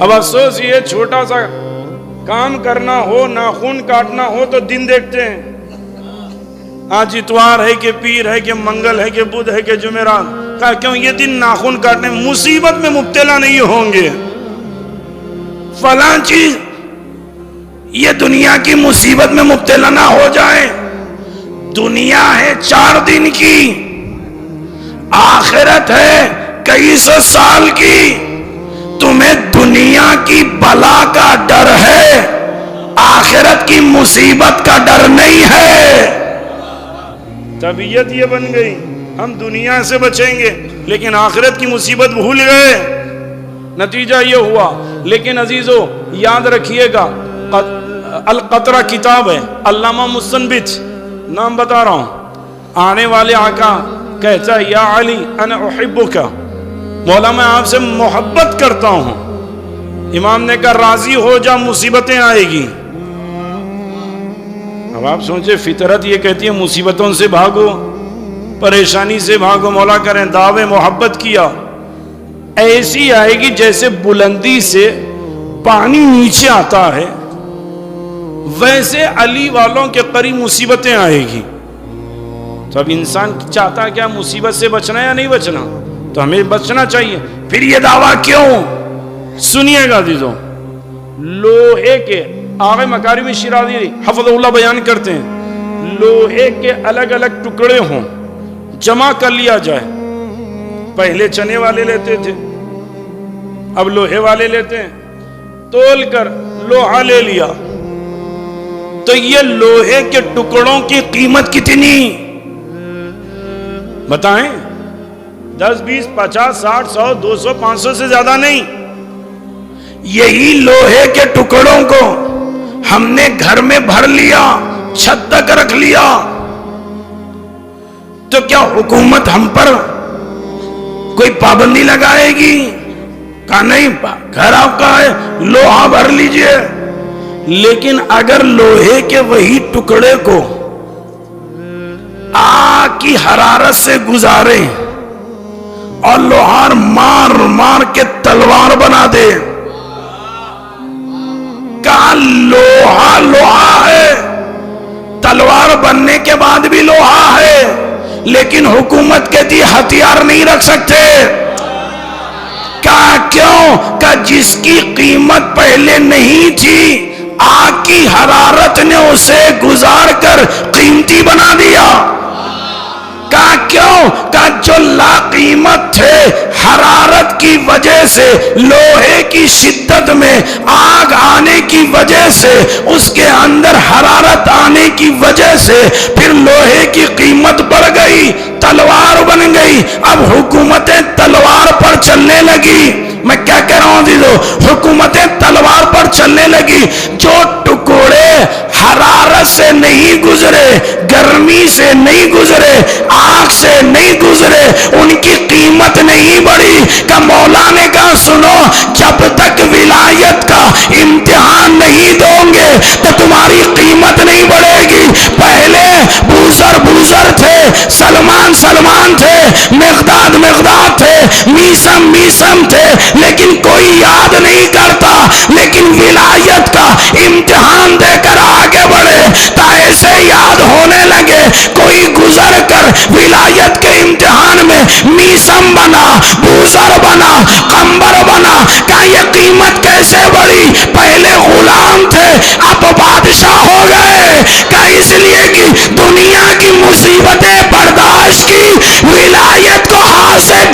اب افسوس یہ چھوٹا سا کام کرنا ہو، ناخن کاٹنا ہو تو دن دیکھتے ہیں، آج اتوار ہے کہ پیر ہے کہ منگل ہے کہ بدھ ہے کہ جمعرات، کہا کیوں یہ دن ناخن کاٹنے مصیبت میں مبتلا نہیں ہوں گے، فلاں چیز یہ دنیا کی مصیبت میں مبتلا نہ ہو جائے. دنیا ہے 4 دن کی، آخرت ہے کئی سو سال کی. تمہیں دنیا کی بلا کا ڈر ہے، آخرت کی مصیبت کا ڈر نہیں ہے. طبیعت یہ بن گئی ہم دنیا سے بچیں گے لیکن آخرت کی مصیبت بھول گئے، نتیجہ یہ ہوا. لیکن عزیزو یاد رکھیے گا، القطرہ کتاب ہے، علامہ مستنبت نام بتا رہا ہوں، آنے والے آقا کہتا ہے یا علی انا احبک، مولا میں آپ سے محبت کرتا ہوں. امام نے کہا راضی ہو جا مصیبتیں آئے گی. اب آپ سوچے فطرت یہ کہتی ہے مصیبتوں سے بھاگو، پریشانی سے بھاگو، مولا کریں دعوے محبت کیا، ایسی آئے گی جیسے بلندی سے پانی نیچے آتا ہے، ویسے علی والوں کے قریب مصیبتیں آئے گی. تو اب انسان چاہتا کیا مصیبت سے بچنا یا نہیں بچنا؟ تو ہمیں بچنا چاہیے. پھر یہ دعویٰ کیوں؟ سنیے گا عزیزوں، لوہے کے آغا مکارم شیرازی حفظ اللہ بیان کرتے ہیں، لوہے کے الگ الگ ٹکڑے ہوں، جمع کر لیا جائے. پہلے چنے والے لیتے تھے، اب لوہے والے لیتے ہیں، تول کر لوہا لے لیا. تو یہ لوہے کے ٹکڑوں کی قیمت کتنی بتائیں؟ 10 20 50 60 100 200 500 سے زیادہ نہیں. یہی لوہے کے ٹکڑوں کو ہم نے گھر میں بھر لیا، چھت تک رکھ لیا، تو کیا حکومت ہم پر کوئی پابندی لگائے گی؟ کہا نہیں، گھر آپ کا ہے، لوہا بھر لیجئے. لیکن اگر لوہے کے وہی ٹکڑے کو آگ کی حرارت سے گزارے اور لوہار مار مار کے تلوار بنا دے، کہا لوہا لوہا ہے، تلوار بننے کے بعد بھی لوہا ہے، لیکن حکومت کہتی ہتھیار نہیں رکھ سکتے. کہا کیوں؟ کہا جس کی قیمت پہلے نہیں تھی، آگ کی حرارت نے اسے گزار کر قیمتی بنا دیا. کہا کیوں؟ کہا جو لا قیمت تھے، حرارت کی وجہ سے، لوہے کی شدت میں آگ آنے کی وجہ سے، اس کے اندر حرارت آنے کی وجہ سے پھر لوہے کی قیمت بڑھ گئی، تلوار بن گئی. اب حکومتیں تلوار پر چلنے لگی. میں کیا کہہ رہا ہوں عزیزو؟ حکومتیں تلوار پر چلنے لگی. جو ٹکڑے حرارت سے نہیں گزرے، گرمی سے نہیں گزرے، آگ سے نہیں گزرے، ان کی قیمت نہیں بڑھی. کہ مولا نے کہا سنو، جب تک ولایت کا امتحان نہیں دو گے تو تمہاری قیمت نہیں بڑھے گی. پہلے بوزر بوزر تھے، سلمان سلمان تھے، مقداد مقداد تھے، میسم میسم تھے، لیکن کوئی یاد نہیں کرتا. لیکن ولایت کا امتحان دے کر آگے بڑھے تو ایسے یاد ہونے لگے. کوئی گزر کر ولایت کے امتحان میں میسم بنا، بوزر بنا، قمبر بنا. کہ یہ قیمت کیسے بڑھی؟ پہلے غلام تھے، اب بادشاہ ہو گئے. کہ اس لیے کہ دنیا کی مصیبتیں برداشت کی، ولایت کو ہاتھ سے